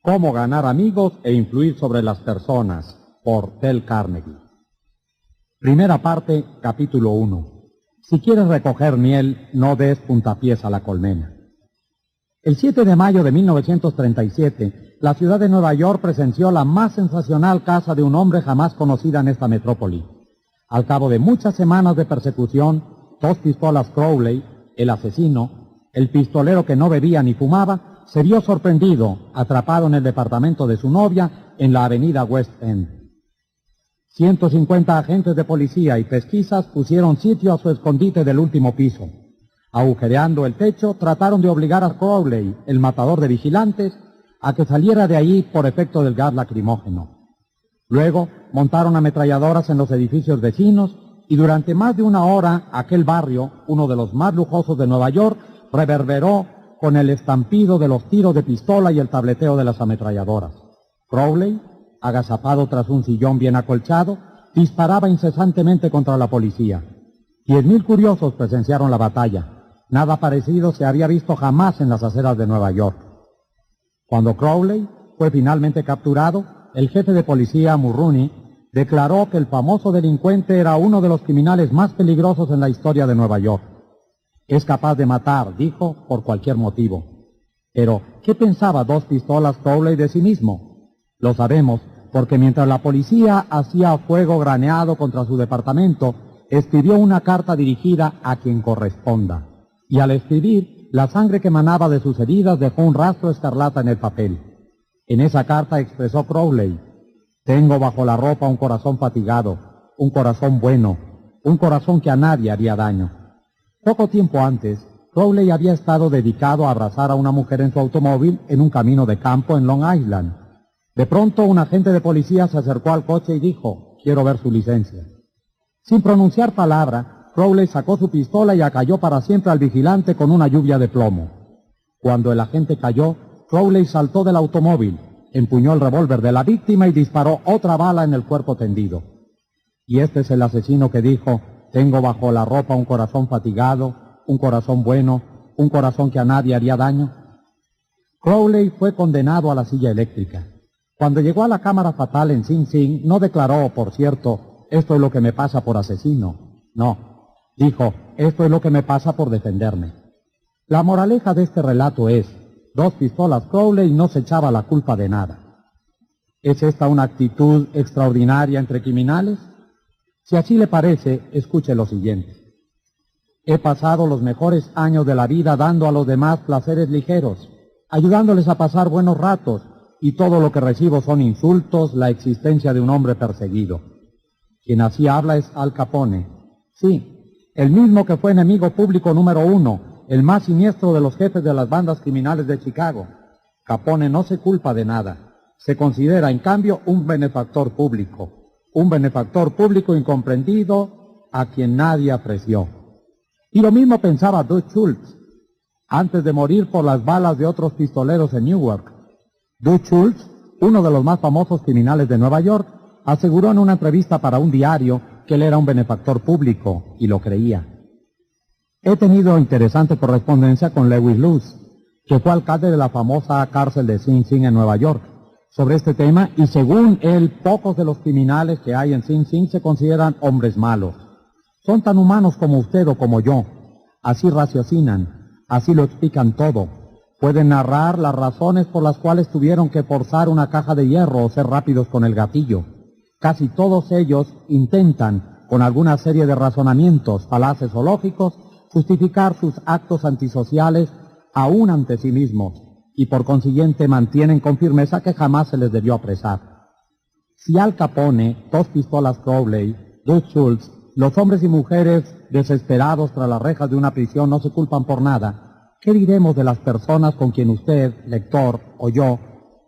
Cómo ganar amigos e influir sobre las personas, por Dale Carnegie. Primera parte, capítulo 1. Si quieres recoger miel, no des puntapiés a la colmena. El 7 de mayo de 1937, la ciudad de Nueva York presenció la más sensacional caza de un hombre jamás conocida en esta metrópoli. Al cabo de muchas semanas de persecución, 2 pistolas Crowley, el asesino, el pistolero que no bebía ni fumaba, se vio sorprendido, atrapado en el departamento de su novia en la avenida West End. 150 agentes de policía y pesquisas pusieron sitio a su escondite del último piso. Agujereando el techo, trataron de obligar a Crowley, el matador de vigilantes, a que saliera de allí por efecto del gas lacrimógeno. Luego, montaron ametralladoras en los edificios vecinos y durante más de una hora aquel barrio, uno de los más lujosos de Nueva York, reverberó con el estampido de los tiros de pistola y el tableteo de las ametralladoras. Crowley, agazapado tras un sillón bien acolchado, disparaba incesantemente contra la policía. 10,000 curiosos presenciaron la batalla. Nada parecido se había visto jamás en las aceras de Nueva York. Cuando Crowley fue finalmente capturado, el jefe de policía, Mulrooney, declaró que el famoso delincuente era uno de los criminales más peligrosos en la historia de Nueva York. Es capaz de matar, dijo, por cualquier motivo. Pero, ¿qué pensaba 2 pistolas Crowley de sí mismo? Lo sabemos, porque mientras la policía hacía fuego graneado contra su departamento, escribió una carta dirigida a quien corresponda. Y al escribir, la sangre que emanaba de sus heridas dejó un rastro escarlata en el papel. En esa carta expresó Crowley: tengo bajo la ropa un corazón fatigado, un corazón bueno, un corazón que a nadie haría daño. Poco tiempo antes, Crowley había estado dedicado a abrazar a una mujer en su automóvil en un camino de campo en Long Island. De pronto, un agente de policía se acercó al coche y dijo: quiero ver su licencia. Sin pronunciar palabra, Crowley sacó su pistola y acalló para siempre al vigilante con una lluvia de plomo. Cuando el agente cayó, Crowley saltó del automóvil, empuñó el revólver de la víctima y disparó otra bala en el cuerpo tendido. Y este es el asesino que dijo: tengo bajo la ropa un corazón fatigado, un corazón bueno, un corazón que a nadie haría daño. Crowley fue condenado a la silla eléctrica. Cuando llegó a la cámara fatal en Sing Sing, no declaró, por cierto, esto es lo que me pasa por asesino. No, dijo, esto es lo que me pasa por defenderme. La moraleja de este relato es: 2 pistolas Crowley no se echaba la culpa de nada. ¿Es esta una actitud extraordinaria entre criminales? Si así le parece, escuche lo siguiente. He pasado los mejores años de la vida dando a los demás placeres ligeros, ayudándoles a pasar buenos ratos, y todo lo que recibo son insultos, la existencia de un hombre perseguido. Quien así habla es Al Capone. Sí, el mismo que fue enemigo público número 1, el más siniestro de los jefes de las bandas criminales de Chicago. Capone no se culpa de nada. Se considera, en cambio, un benefactor público incomprendido a quien nadie apreció. Y lo mismo pensaba Dutch Schultz, antes de morir por las balas de otros pistoleros en Newark. Dutch Schultz, uno de los más famosos criminales de Nueva York, aseguró en una entrevista para un diario que él era un benefactor público, y lo creía. He tenido interesante correspondencia con Lewis Luz, que fue alcalde de la famosa cárcel de Sing Sing en Nueva York, sobre este tema, y según él, pocos de los criminales que hay en Sing Sing se consideran hombres malos. Son tan humanos como usted o como yo. Así raciocinan, así lo explican todo. Pueden narrar las razones por las cuales tuvieron que forzar una caja de hierro o ser rápidos con el gatillo. Casi todos ellos intentan, con alguna serie de razonamientos falaces o lógicos, justificar sus actos antisociales aún ante sí mismos, y por consiguiente mantienen con firmeza que jamás se les debió apresar. Si Al Capone, 2 pistolas Crowley, Dutch Schultz, los hombres y mujeres desesperados tras las rejas de una prisión no se culpan por nada, ¿qué diremos de las personas con quien usted, lector, o yo,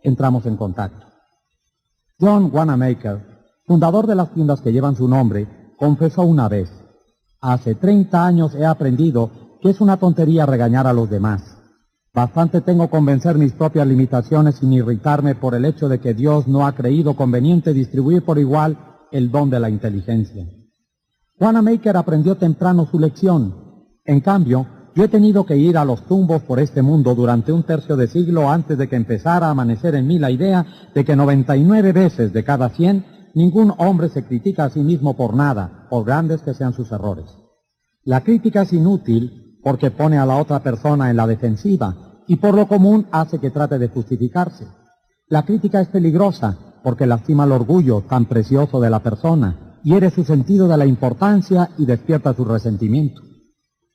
entramos en contacto? John Wanamaker, fundador de las tiendas que llevan su nombre, confesó una vez: hace 30 años he aprendido que es una tontería regañar a los demás. Bastante tengo con vencer mis propias limitaciones sin irritarme por el hecho de que Dios no ha creído conveniente distribuir por igual el don de la inteligencia. Wanamaker aprendió temprano su lección. En cambio, yo he tenido que ir a los tumbos por este mundo durante un tercio de siglo antes de que empezara a amanecer en mí la idea de que 99 veces de cada 100 ningún hombre se critica a sí mismo por nada, por grandes que sean sus errores. La crítica es inútil porque pone a la otra persona en la defensiva y por lo común hace que trate de justificarse. La crítica es peligrosa porque lastima el orgullo tan precioso de la persona, hiere su sentido de la importancia y despierta su resentimiento.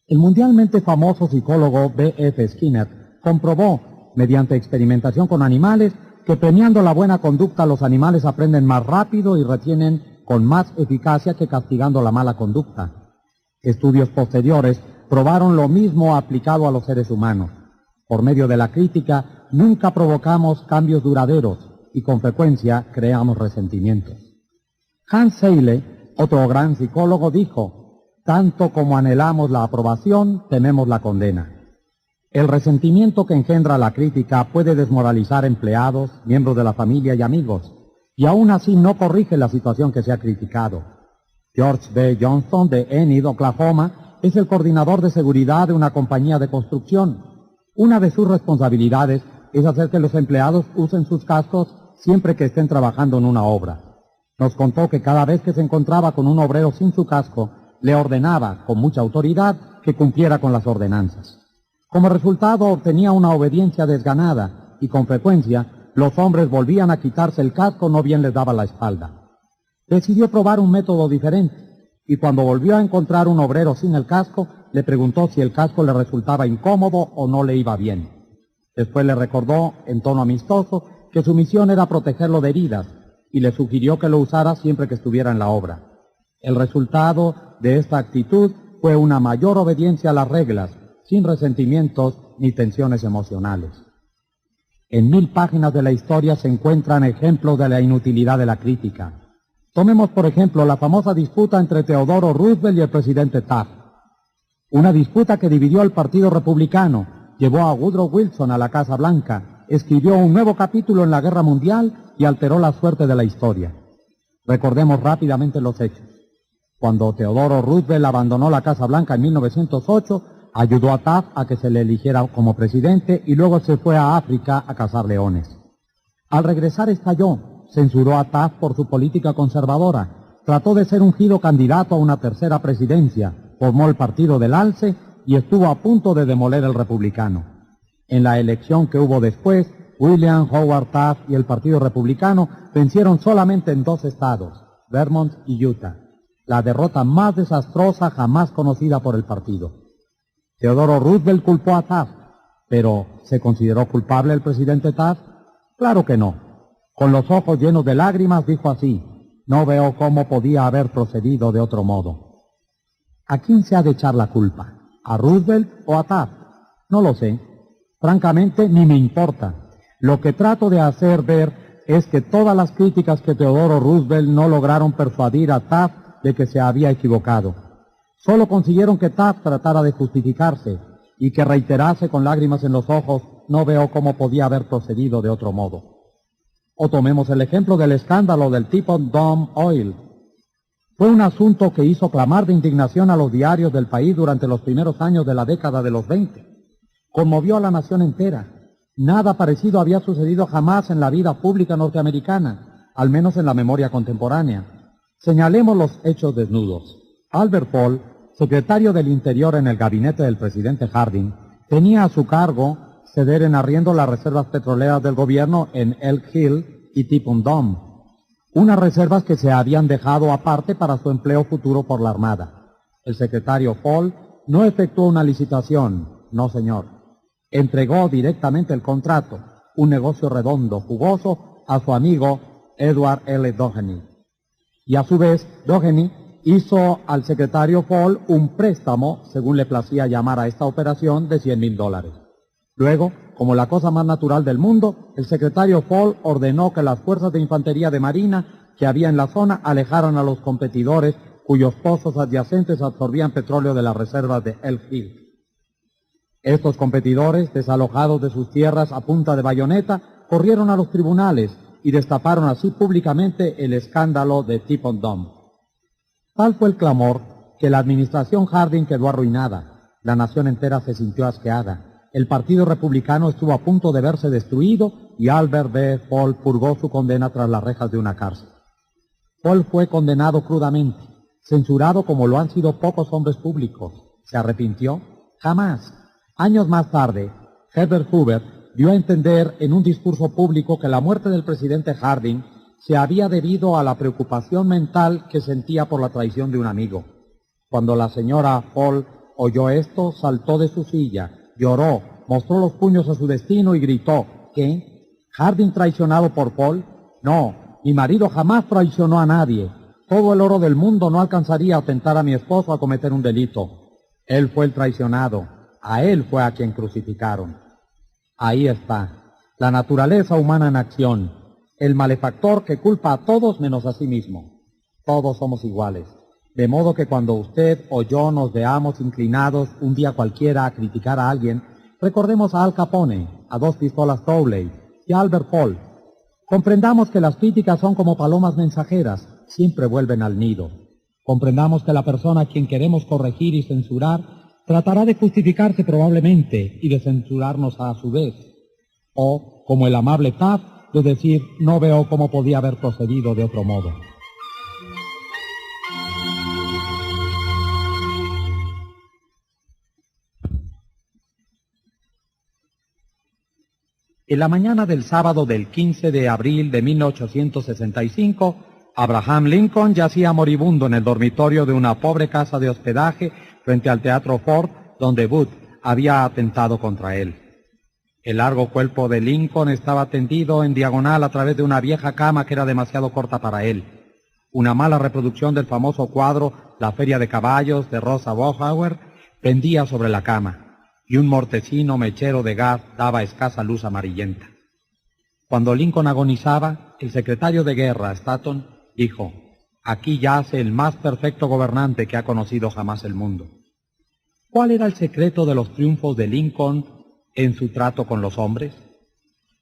El mundialmente famoso psicólogo B.F. Skinner comprobó, mediante experimentación con animales, que premiando la buena conducta los animales aprenden más rápido y retienen con más eficacia que castigando la mala conducta. Estudios posteriores probaron lo mismo aplicado a los seres humanos. Por medio de la crítica nunca provocamos cambios duraderos y con frecuencia creamos resentimientos. Hans Seyle, otro gran psicólogo, dijo: tanto como anhelamos la aprobación, tememos la condena. El resentimiento que engendra la crítica puede desmoralizar empleados, miembros de la familia y amigos, y aún así no corrige la situación que se ha criticado. George B. Johnston, de Enid, Oklahoma, es el coordinador de seguridad de una compañía de construcción. Una de sus responsabilidades es hacer que los empleados usen sus cascos siempre que estén trabajando en una obra. Nos contó que cada vez que se encontraba con un obrero sin su casco, le ordenaba con mucha autoridad que cumpliera con las ordenanzas. Como resultado obtenía una obediencia desganada y con frecuencia los hombres volvían a quitarse el casco no bien les daba la espalda. Decidió probar un método diferente y cuando volvió a encontrar un obrero sin el casco, le preguntó si el casco le resultaba incómodo o no le iba bien. Después le recordó en tono amistoso que su misión era protegerlo de heridas y le sugirió que lo usara siempre que estuviera en la obra. El resultado de esta actitud fue una mayor obediencia a las reglas, sin resentimientos ni tensiones emocionales. En 1000 páginas de la historia se encuentran ejemplos de la inutilidad de la crítica. Tomemos, por ejemplo, la famosa disputa entre Teodoro Roosevelt y el presidente Taft. Una disputa que dividió al Partido Republicano, llevó a Woodrow Wilson a la Casa Blanca, escribió un nuevo capítulo en la Guerra Mundial y alteró la suerte de la historia. Recordemos rápidamente los hechos. Cuando Teodoro Roosevelt abandonó la Casa Blanca en 1908, ayudó a Taft a que se le eligiera como presidente y luego se fue a África a cazar leones. Al regresar estalló, censuró a Taft por su política conservadora, trató de ser ungido candidato a una tercera presidencia, formó el partido del Alce y estuvo a punto de demoler el republicano. En la elección que hubo después, William Howard Taft y el Partido Republicano vencieron solamente en 2 estados, Vermont y Utah, la derrota más desastrosa jamás conocida por el partido. Teodoro Roosevelt culpó a Taft, pero ¿se consideró culpable el presidente Taft? Claro que no. Con los ojos llenos de lágrimas dijo así: no veo cómo podía haber procedido de otro modo. ¿A quién se ha de echar la culpa? ¿A Roosevelt o a Taft? No lo sé. Francamente, ni me importa. Lo que trato de hacer ver es que todas las críticas que Teodoro Roosevelt no lograron persuadir a Taft de que se había equivocado. Solo consiguieron que Taft tratara de justificarse y que reiterase con lágrimas en los ojos: no veo cómo podía haber procedido de otro modo. O tomemos el ejemplo del escándalo del Teapot Dome Oil. Fue un asunto que hizo clamar de indignación a los diarios del país durante los primeros años de la década de los 20. Conmovió a la nación entera. Nada parecido había sucedido jamás en la vida pública norteamericana, al menos en la memoria contemporánea. Señalemos los hechos desnudos. Albert Fall, secretario del Interior en el gabinete del presidente Harding, tenía a su cargo ceder en arriendo las reservas petroleras del gobierno en Elk Hill y Teapot Dome, unas reservas que se habían dejado aparte para su empleo futuro por la Armada. El secretario Fall no efectuó una licitación, no señor. Entregó directamente el contrato, un negocio redondo, jugoso, a su amigo Edward L. Doheny. Y a su vez, Doheny hizo al secretario Fall un préstamo, según le placía llamar a esta operación, de $100,000. Luego, como la cosa más natural del mundo, el secretario Fall ordenó que las fuerzas de infantería de marina que había en la zona alejaran a los competidores cuyos pozos adyacentes absorbían petróleo de las reservas de Elk Hill. Estos competidores, desalojados de sus tierras a punta de bayoneta, corrieron a los tribunales y destaparon así públicamente el escándalo de Teapot Dome. Tal fue el clamor que la administración Harding quedó arruinada. La nación entera se sintió asqueada. El Partido Republicano estuvo a punto de verse destruido y Albert B. Fall purgó su condena tras las rejas de una cárcel. Fall fue condenado crudamente, censurado como lo han sido pocos hombres públicos. ¿Se arrepintió? Jamás. Años más tarde, Herbert Hoover dio a entender en un discurso público que la muerte del presidente Harding se había debido a la preocupación mental que sentía por la traición de un amigo. Cuando la señora Fall oyó esto, saltó de su silla, lloró, mostró los puños a su destino y gritó: ¿qué? ¿Harding traicionado por Fall? No, mi marido jamás traicionó a nadie. Todo el oro del mundo no alcanzaría a tentar a mi esposo a cometer un delito. Él fue el traicionado, a él fue a quien crucificaron. Ahí está, la naturaleza humana en acción, el malefactor que culpa a todos menos a sí mismo. Todos somos iguales, de modo que cuando usted o yo nos veamos inclinados un día cualquiera a criticar a alguien, recordemos a Al Capone, a Dos Pistolas Crowley y a Albert Fall. Comprendamos que las críticas son como palomas mensajeras, siempre vuelven al nido. Comprendamos que la persona a quien queremos corregir y censurar tratará de justificarse probablemente y de censurarnos a su vez. O, como el amable Taft, de decir: no veo cómo podía haber procedido de otro modo. En la mañana del sábado del 15 de abril de 1865, Abraham Lincoln yacía moribundo en el dormitorio de una pobre casa de hospedaje frente al Teatro Ford, donde Booth había atentado contra él. El largo cuerpo de Lincoln estaba tendido en diagonal a través de una vieja cama que era demasiado corta para él. Una mala reproducción del famoso cuadro La Feria de Caballos de Rosa Bonheur pendía sobre la cama, y un mortecino mechero de gas daba escasa luz amarillenta. Cuando Lincoln agonizaba, el secretario de guerra, Stanton, dijo: aquí yace el más perfecto gobernante que ha conocido jamás el mundo. ¿Cuál era el secreto de los triunfos de Lincoln en su trato con los hombres?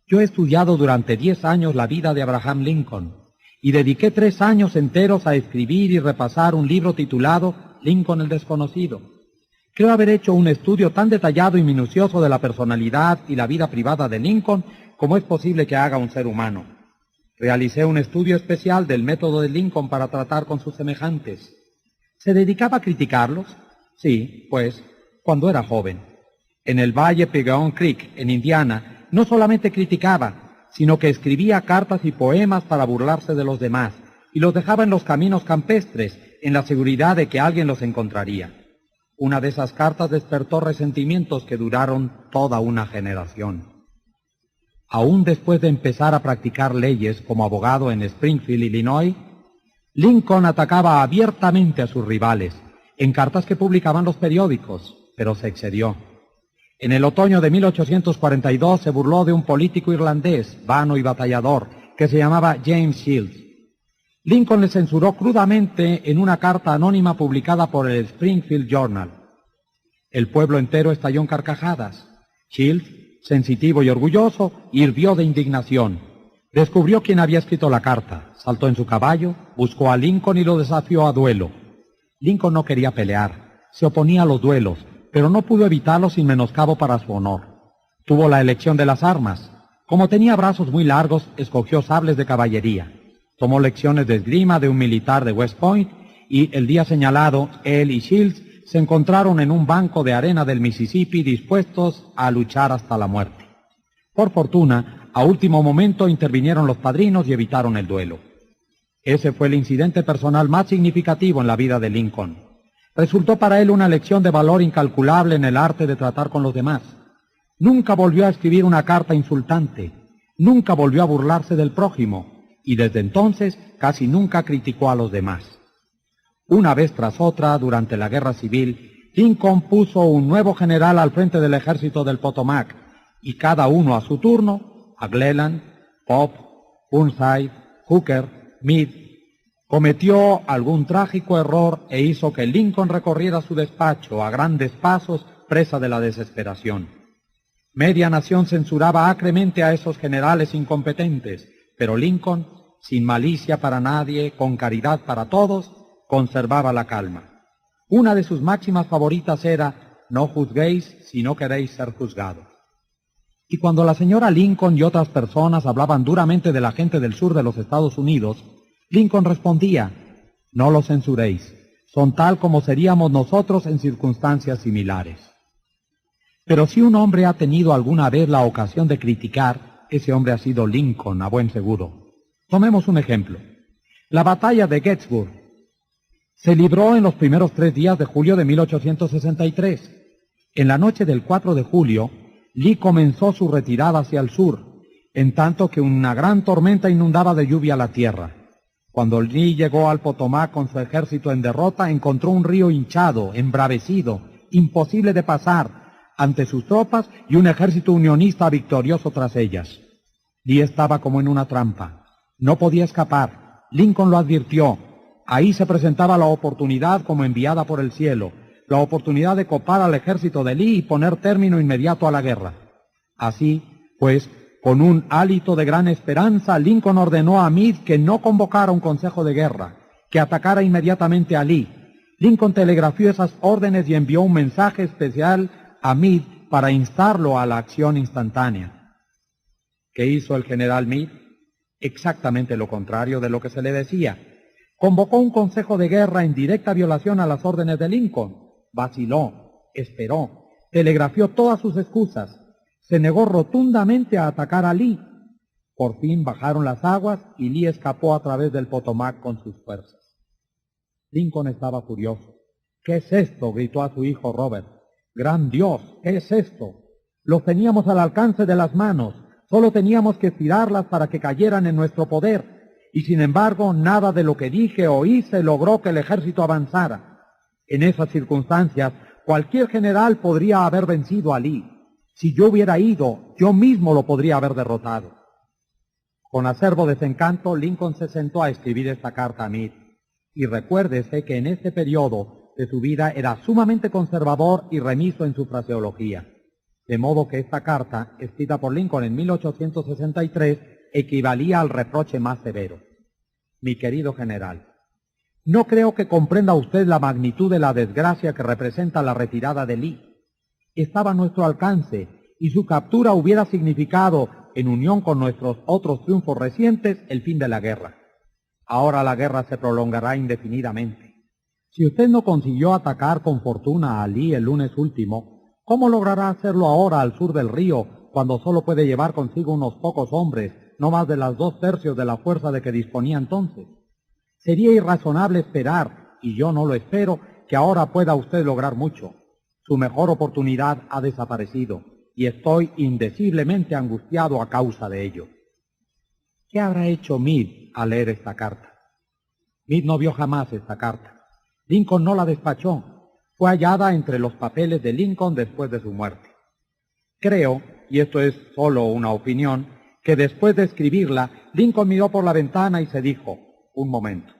Yo he estudiado durante 10 años la vida de Abraham Lincoln y dediqué 3 años enteros a escribir y repasar un libro titulado Lincoln el Desconocido. Creo haber hecho un estudio tan detallado y minucioso de la personalidad y la vida privada de Lincoln como es posible que haga un ser humano. Realicé un estudio especial del método de Lincoln para tratar con sus semejantes. ¿Se dedicaba a criticarlos? Sí, pues, cuando era joven. En el Valle Pigeon Creek, en Indiana, no solamente criticaba, sino que escribía cartas y poemas para burlarse de los demás, y los dejaba en los caminos campestres, en la seguridad de que alguien los encontraría. Una de esas cartas despertó resentimientos que duraron toda una generación. Aún después de empezar a practicar leyes como abogado en Springfield, Illinois, Lincoln atacaba abiertamente a sus rivales, en cartas que publicaban los periódicos, pero se excedió. En el otoño de 1842 se burló de un político irlandés, vano y batallador, que se llamaba James Shields. Lincoln le censuró crudamente en una carta anónima publicada por el Springfield Journal. El pueblo entero estalló en carcajadas. Shields, sensitivo y orgulloso, hirvió de indignación. Descubrió quién había escrito la carta, saltó en su caballo, buscó a Lincoln y lo desafió a duelo. Lincoln no quería pelear, se oponía a los duelos, pero no pudo evitarlo sin menoscabo para su honor. Tuvo la elección de las armas. Como tenía brazos muy largos, escogió sables de caballería. Tomó lecciones de esgrima de un militar de West Point y el día señalado, él y Shields se encontraron en un banco de arena del Mississippi dispuestos a luchar hasta la muerte. Por fortuna, a último momento intervinieron los padrinos y evitaron el duelo. Ese fue el incidente personal más significativo en la vida de Lincoln. Resultó para él una lección de valor incalculable en el arte de tratar con los demás. Nunca volvió a escribir una carta insultante, nunca volvió a burlarse del prójimo, y desde entonces casi nunca criticó a los demás. Una vez tras otra, durante la Guerra Civil, Lincoln puso un nuevo general al frente del ejército del Potomac, y cada uno a su turno, a Glenn, Pope, Burnside, Hooker, Meade, cometió algún trágico error e hizo que Lincoln recorriera su despacho a grandes pasos, presa de la desesperación. Media nación censuraba acremente a esos generales incompetentes, pero Lincoln, sin malicia para nadie, con caridad para todos, conservaba la calma. Una de sus máximas favoritas era: no juzguéis si no queréis ser juzgados. Y cuando la señora Lincoln y otras personas hablaban duramente de la gente del sur de los Estados Unidos, Lincoln respondía: no los censuréis, son tal como seríamos nosotros en circunstancias similares. Pero si un hombre ha tenido alguna vez la ocasión de criticar, ese hombre ha sido Lincoln, a buen seguro. Tomemos un ejemplo. La batalla de Gettysburg se libró en los primeros 3 días de julio de 1863. En la noche del 4 de julio, Lee comenzó su retirada hacia el sur, en tanto que una gran tormenta inundaba de lluvia la tierra. Cuando Lee llegó al Potomac con su ejército en derrota, encontró un río hinchado, embravecido, imposible de pasar, ante sus tropas y un ejército unionista victorioso tras ellas. Lee estaba como en una trampa. No podía escapar. Lincoln lo advirtió. Ahí se presentaba la oportunidad como enviada por el cielo, la oportunidad de copar al ejército de Lee y poner término inmediato a la guerra. Así, pues, con un hálito de gran esperanza, Lincoln ordenó a Meade que no convocara un consejo de guerra, que atacara inmediatamente a Lee. Lincoln telegrafió esas órdenes y envió un mensaje especial a Meade para instarlo a la acción instantánea. ¿Qué hizo el general Meade? Exactamente lo contrario de lo que se le decía. Convocó un consejo de guerra en directa violación a las órdenes de Lincoln. Vaciló, esperó, telegrafió todas sus excusas. Se negó rotundamente a atacar a Lee. Por fin bajaron las aguas y Lee escapó a través del Potomac con sus fuerzas. Lincoln estaba furioso. ¿Qué es esto?, gritó a su hijo Robert. ¡Gran Dios! ¿Qué es esto? Los teníamos al alcance de las manos, solo teníamos que estirarlas para que cayeran en nuestro poder, y sin embargo nada de lo que dije o hice logró que el ejército avanzara. En esas circunstancias, cualquier general podría haber vencido a Lee. Si yo hubiera ido, yo mismo lo podría haber derrotado. Con acerbo desencanto, Lincoln se sentó a escribir esta carta a Meade. Y recuérdese que en este periodo de su vida era sumamente conservador y remiso en su fraseología. De modo que esta carta, escrita por Lincoln en 1863, equivalía al reproche más severo. Mi querido general, no creo que comprenda usted la magnitud de la desgracia que representa la retirada de Lee. Estaba a nuestro alcance y su captura hubiera significado, en unión con nuestros otros triunfos recientes, el fin de la guerra. Ahora la guerra se prolongará indefinidamente. Si usted no consiguió atacar con fortuna a Lee el lunes último, ¿cómo logrará hacerlo ahora al sur del río, cuando solo puede llevar consigo unos pocos hombres, no más de las 2/3 de la fuerza de que disponía entonces? Sería irrazonable esperar, y yo no lo espero, que ahora pueda usted lograr mucho. Su mejor oportunidad ha desaparecido, y estoy indeciblemente angustiado a causa de ello. ¿Qué habrá hecho Meade al leer esta carta? Meade no vio jamás esta carta. Lincoln no la despachó. Fue hallada entre los papeles de Lincoln después de su muerte. Creo, y esto es solo una opinión, que después de escribirla, Lincoln miró por la ventana y se dijo: un momento,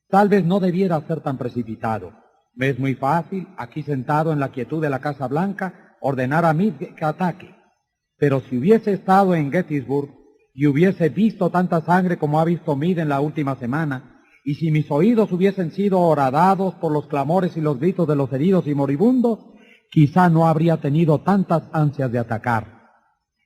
tal vez no debiera ser tan precipitado. Me es muy fácil, aquí sentado en la quietud de la Casa Blanca, ordenar a Meade que ataque. Pero si hubiese estado en Gettysburg y hubiese visto tanta sangre como ha visto Meade en la última semana, y si mis oídos hubiesen sido horadados por los clamores y los gritos de los heridos y moribundos, quizá no habría tenido tantas ansias de atacar.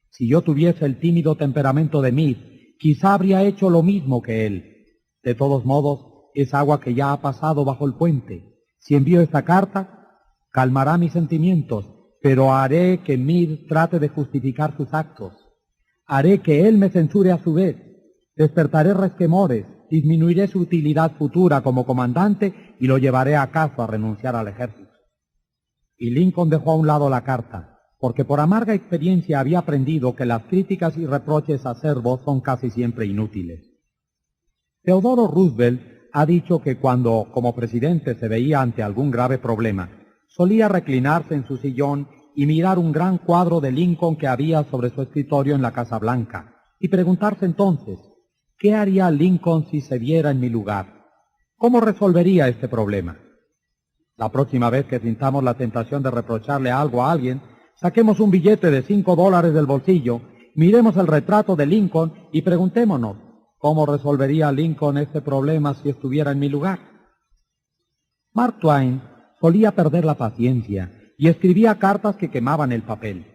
Si yo tuviese el tímido temperamento de Meade, quizá habría hecho lo mismo que él. De todos modos, es agua que ya ha pasado bajo el puente. Si envío esta carta, calmará mis sentimientos, pero haré que Meade trate de justificar sus actos. Haré que él me censure a su vez. Despertaré resquemores, disminuiré su utilidad futura como comandante y lo llevaré acaso a renunciar al ejército. Y Lincoln dejó a un lado la carta, porque por amarga experiencia había aprendido que las críticas y reproches acerbos son casi siempre inútiles. Theodore Roosevelt ha dicho que cuando, como presidente, se veía ante algún grave problema, solía reclinarse en su sillón y mirar un gran cuadro de Lincoln que había sobre su escritorio en la Casa Blanca, y preguntarse entonces: ¿qué haría Lincoln si se viera en mi lugar? ¿Cómo resolvería este problema? La próxima vez que sintamos la tentación de reprocharle algo a alguien, saquemos un billete de $5 del bolsillo, miremos el retrato de Lincoln y preguntémonos: ¿cómo resolvería Lincoln este problema si estuviera en mi lugar? Mark Twain solía perder la paciencia y escribía cartas que quemaban el papel.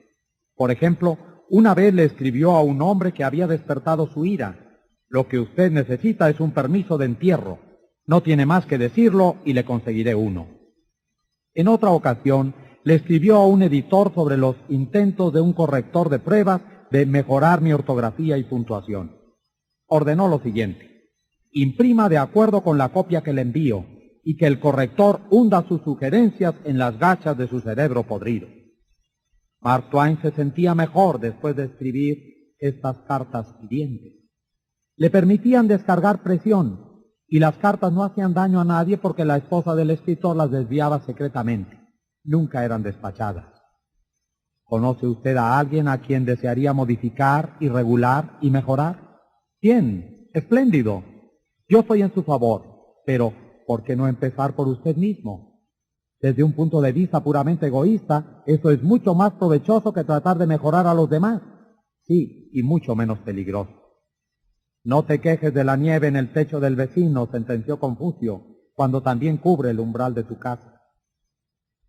Por ejemplo, una vez le escribió a un hombre que había despertado su ira: «Lo que usted necesita es un permiso de entierro. No tiene más que decirlo y le conseguiré uno». En otra ocasión, le escribió a un editor sobre los intentos de un corrector de pruebas de mejorar mi ortografía y puntuación. Ordenó lo siguiente: «Imprima de acuerdo con la copia que le envío y que el corrector hunda sus sugerencias en las gachas de su cerebro podrido». Mark Twain se sentía mejor después de escribir estas cartas hirientes. Le permitían descargar presión, y las cartas no hacían daño a nadie porque la esposa del escritor las desviaba secretamente. Nunca eran despachadas. ¿Conoce usted a alguien a quien desearía modificar y regular y mejorar? Bien, espléndido. Yo estoy en su favor, pero ¿por qué no empezar por usted mismo? Desde un punto de vista puramente egoísta, eso es mucho más provechoso que tratar de mejorar a los demás. Sí, y mucho menos peligroso. «No te quejes de la nieve en el techo del vecino», sentenció Confucio, «cuando también cubre el umbral de tu casa».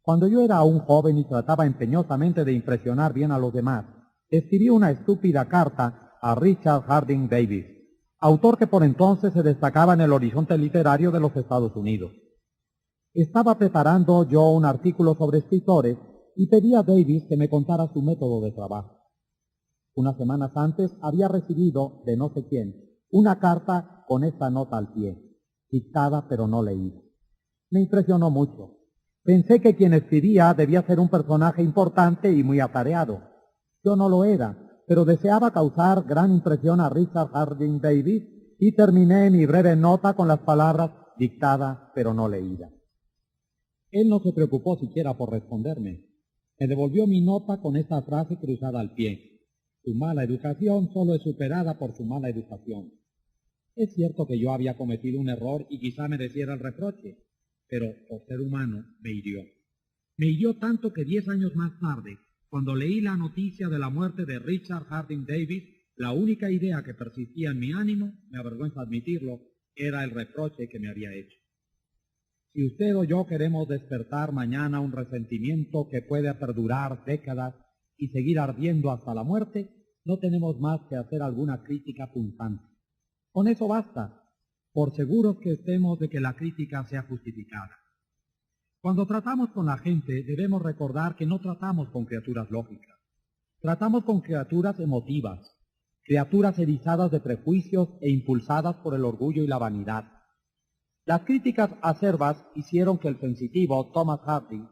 Cuando yo era aún joven y trataba empeñosamente de impresionar bien a los demás, escribí una estúpida carta a Richard Harding Davis, autor que por entonces se destacaba en el horizonte literario de los Estados Unidos. Estaba preparando yo un artículo sobre escritores y pedí a Davis que me contara su método de trabajo. Unas semanas antes había recibido, de no sé quién, una carta con esta nota al pie, dictada pero no leída. Me impresionó mucho. Pensé que quien escribía debía ser un personaje importante y muy atareado. Yo no lo era, pero deseaba causar gran impresión a Richard Harding Davis y terminé mi breve nota con las palabras dictada pero no leída. Él no se preocupó siquiera por responderme. Me devolvió mi nota con esta frase cruzada al pie: «Su mala educación solo es superada por su mala educación». Es cierto que yo había cometido un error y quizá mereciera el reproche, pero por ser humano me hirió. Me hirió tanto que 10 años más tarde, cuando leí la noticia de la muerte de Richard Harding Davis, la única idea que persistía en mi ánimo, me avergüenza admitirlo, era el reproche que me había hecho. Si usted o yo queremos despertar mañana un resentimiento que puede perdurar décadas y seguir ardiendo hasta la muerte, no tenemos más que hacer alguna crítica punzante. Con eso basta, por seguros que estemos de que la crítica sea justificada. Cuando tratamos con la gente, debemos recordar que no tratamos con criaturas lógicas. Tratamos con criaturas emotivas, criaturas erizadas de prejuicios e impulsadas por el orgullo y la vanidad. Las críticas acerbas hicieron que el sensitivo Thomas Hardy,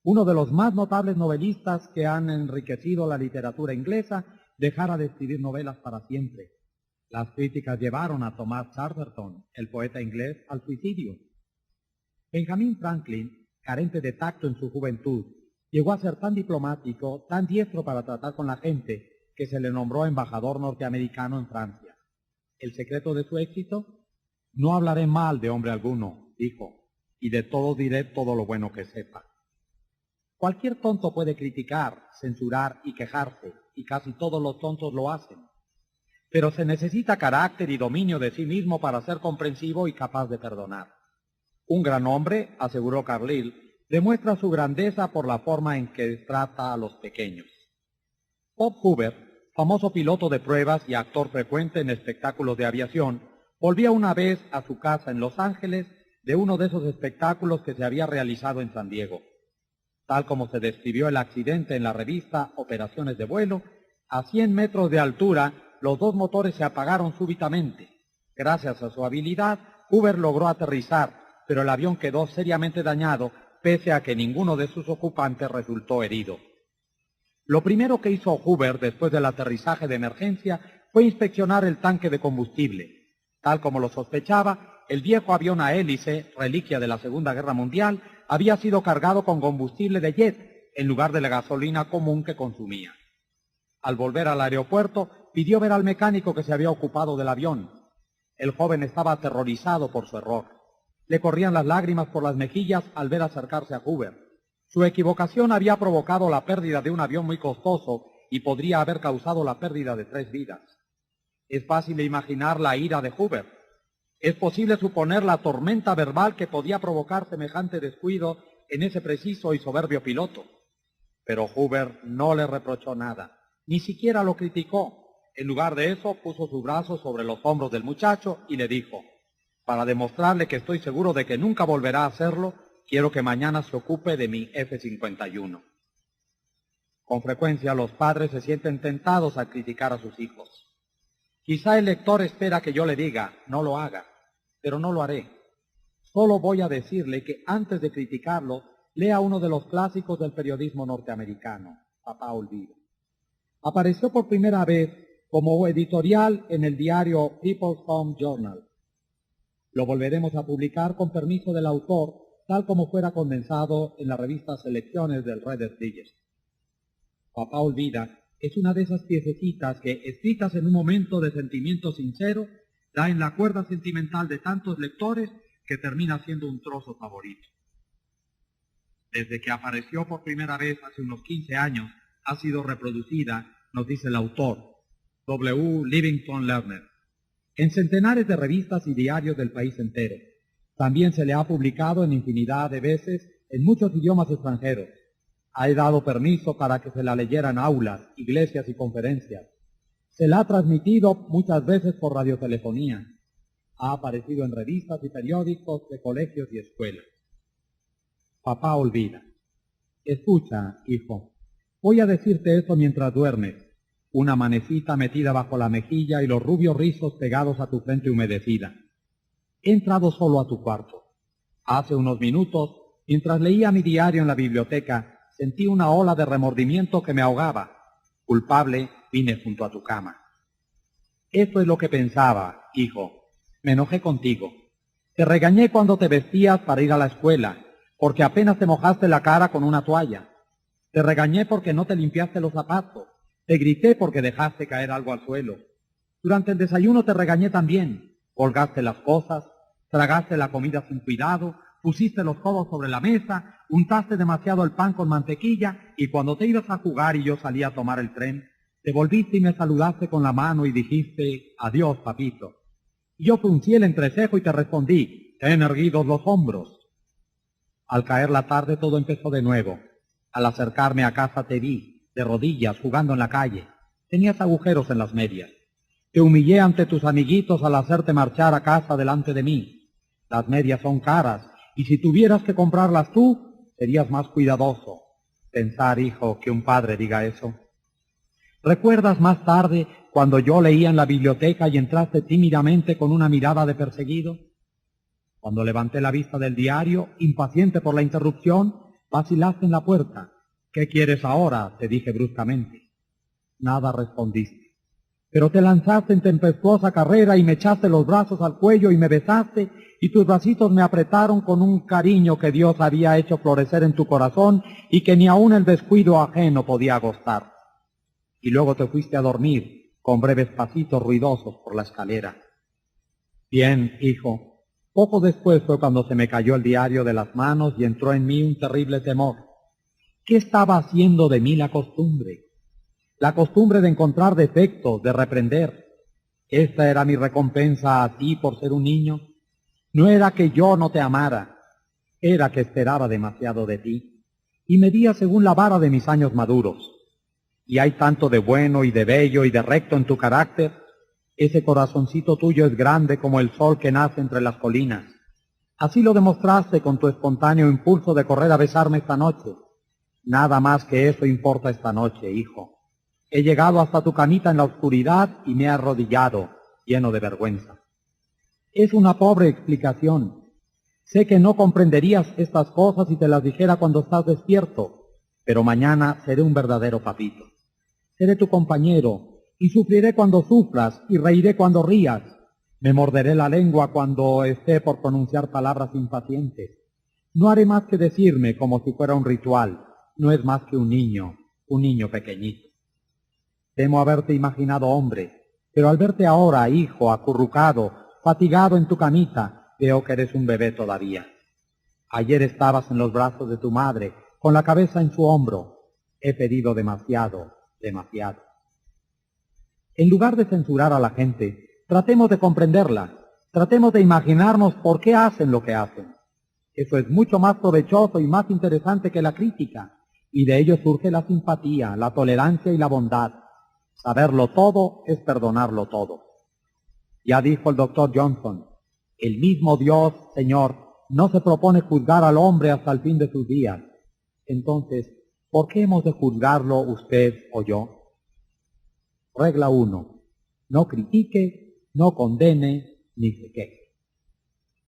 uno de los más notables novelistas que han enriquecido la literatura inglesa, dejara de escribir novelas para siempre. Las críticas llevaron a Thomas Chatterton, el poeta inglés, al suicidio. Benjamin Franklin, carente de tacto en su juventud, llegó a ser tan diplomático, tan diestro para tratar con la gente, que se le nombró embajador norteamericano en Francia. ¿El secreto de su éxito? «No hablaré mal de hombre alguno», dijo, «y de todo diré todo lo bueno que sepa». Cualquier tonto puede criticar, censurar y quejarse, y casi todos los tontos lo hacen. Pero se necesita carácter y dominio de sí mismo para ser comprensivo y capaz de perdonar. Un gran hombre, aseguró Carlyle, demuestra su grandeza por la forma en que trata a los pequeños. Bob Hoover, famoso piloto de pruebas y actor frecuente en espectáculos de aviación, volvía una vez a su casa en Los Ángeles de uno de esos espectáculos que se había realizado en San Diego. Tal como se describió el accidente en la revista Operaciones de Vuelo, a 100 metros de altura, los dos motores se apagaron súbitamente. Gracias a su habilidad, Hoover logró aterrizar, pero el avión quedó seriamente dañado, pese a que ninguno de sus ocupantes resultó herido. Lo primero que hizo Hoover después del aterrizaje de emergencia fue inspeccionar el tanque de combustible. Tal como lo sospechaba, el viejo avión a hélice, reliquia de la Segunda Guerra Mundial, había sido cargado con combustible de jet, en lugar de la gasolina común que consumía. Al volver al aeropuerto, pidió ver al mecánico que se había ocupado del avión. El joven estaba aterrorizado por su error. Le corrían las lágrimas por las mejillas al ver acercarse a Hoover. Su equivocación había provocado la pérdida de un avión muy costoso y podría haber causado la pérdida de 3 vidas. Es fácil imaginar la ira de Hoover. Es posible suponer la tormenta verbal que podía provocar semejante descuido en ese preciso y soberbio piloto. Pero Hoover no le reprochó nada, ni siquiera lo criticó. En lugar de eso, puso sus brazos sobre los hombros del muchacho y le dijo: para demostrarle que estoy seguro de que nunca volverá a hacerlo, quiero que mañana se ocupe de mi F-51. Con frecuencia los padres se sienten tentados a criticar a sus hijos. Quizá el lector espera que yo le diga, no lo haga, pero no lo haré. Solo voy a decirle que antes de criticarlo, lea uno de los clásicos del periodismo norteamericano, Papá Olvida. Apareció por primera vez como editorial en el diario People's Home Journal. Lo volveremos a publicar con permiso del autor, tal como fuera condensado en la revista Selecciones del Reader's Digest. Papá Olvida es una de esas piececitas que, escritas en un momento de sentimiento sincero, da en la cuerda sentimental de tantos lectores que termina siendo un trozo favorito. Desde que apareció por primera vez hace unos 15 años, ha sido reproducida, nos dice el autor, W. Livingston Lerner, en centenares de revistas y diarios del país entero. También se le ha publicado en infinidad de veces en muchos idiomas extranjeros. Ha dado permiso para que se la leyera en aulas, iglesias y conferencias. Se la ha transmitido muchas veces por radiotelefonía. Ha aparecido en revistas y periódicos de colegios y escuelas. Papá Olvida. Escucha, hijo, voy a decirte esto mientras duermes. Una manecita metida bajo la mejilla y los rubios rizos pegados a tu frente humedecida. He entrado solo a tu cuarto. Hace unos minutos, mientras leía mi diario en la biblioteca, sentí una ola de remordimiento que me ahogaba. Culpable, vine junto a tu cama. Esto es lo que pensaba, hijo. Me enojé contigo. Te regañé cuando te vestías para ir a la escuela, porque apenas te mojaste la cara con una toalla. Te regañé porque no te limpiaste los zapatos. Te grité porque dejaste caer algo al suelo. Durante el desayuno te regañé también. Colgaste las cosas, tragaste la comida sin cuidado, pusiste los codos sobre la mesa, untaste demasiado el pan con mantequilla y cuando te ibas a jugar y yo salí a tomar el tren, te volviste y me saludaste con la mano y dijiste, adiós, papito. Y yo fruncí el entrecejo y te respondí, ten erguidos los hombros. Al caer la tarde todo empezó de nuevo. Al acercarme a casa te vi, de rodillas, jugando en la calle. Tenías agujeros en las medias. Te humillé ante tus amiguitos al hacerte marchar a casa delante de mí. Las medias son caras, y si tuvieras que comprarlas tú, serías más cuidadoso. Pensar, hijo, que un padre diga eso. ¿Recuerdas más tarde cuando yo leía en la biblioteca y entraste tímidamente con una mirada de perseguido? Cuando levanté la vista del diario, impaciente por la interrupción, vacilaste en la puerta. ¿Qué quieres ahora?, te dije bruscamente. Nada respondiste. Pero te lanzaste en tempestuosa carrera y me echaste los brazos al cuello y me besaste, y tus bracitos me apretaron con un cariño que Dios había hecho florecer en tu corazón y que ni aun el descuido ajeno podía agostar. Y luego te fuiste a dormir con breves pasitos ruidosos por la escalera. Bien, hijo, poco después fue cuando se me cayó el diario de las manos y entró en mí un terrible temor. ¿Qué estaba haciendo de mí la costumbre? La costumbre de encontrar defectos, de reprender. ¿Esta era mi recompensa a ti por ser un niño? No era que yo no te amara, era que esperaba demasiado de ti, y medía según la vara de mis años maduros. Y hay tanto de bueno y de bello y de recto en tu carácter. Ese corazoncito tuyo es grande como el sol que nace entre las colinas. Así lo demostraste con tu espontáneo impulso de correr a besarme esta noche. Nada más que eso importa esta noche, hijo. He llegado hasta tu camita en la oscuridad y me he arrodillado, lleno de vergüenza. Es una pobre explicación. Sé que no comprenderías estas cosas si te las dijera cuando estás despierto, pero mañana seré un verdadero papito. Seré tu compañero, y sufriré cuando sufras, y reiré cuando rías. Me morderé la lengua cuando esté por pronunciar palabras impacientes. No haré más que decirme como si fuera un ritual. No es más que un niño pequeñito. Temo haberte imaginado hombre, pero al verte ahora, hijo, acurrucado, fatigado en tu camita, veo que eres un bebé todavía. Ayer estabas en los brazos de tu madre, con la cabeza en su hombro. He pedido demasiado, demasiado. En lugar de censurar a la gente, tratemos de comprenderla, tratemos de imaginarnos por qué hacen lo que hacen. Eso es mucho más provechoso y más interesante que la crítica, y de ello surge la simpatía, la tolerancia y la bondad. Saberlo todo es perdonarlo todo. Ya dijo el doctor Johnson, el mismo Dios, Señor, no se propone juzgar al hombre hasta el fin de sus días. Entonces, ¿por qué hemos de juzgarlo usted o yo? Regla 1. No critique, no condene, ni se queje.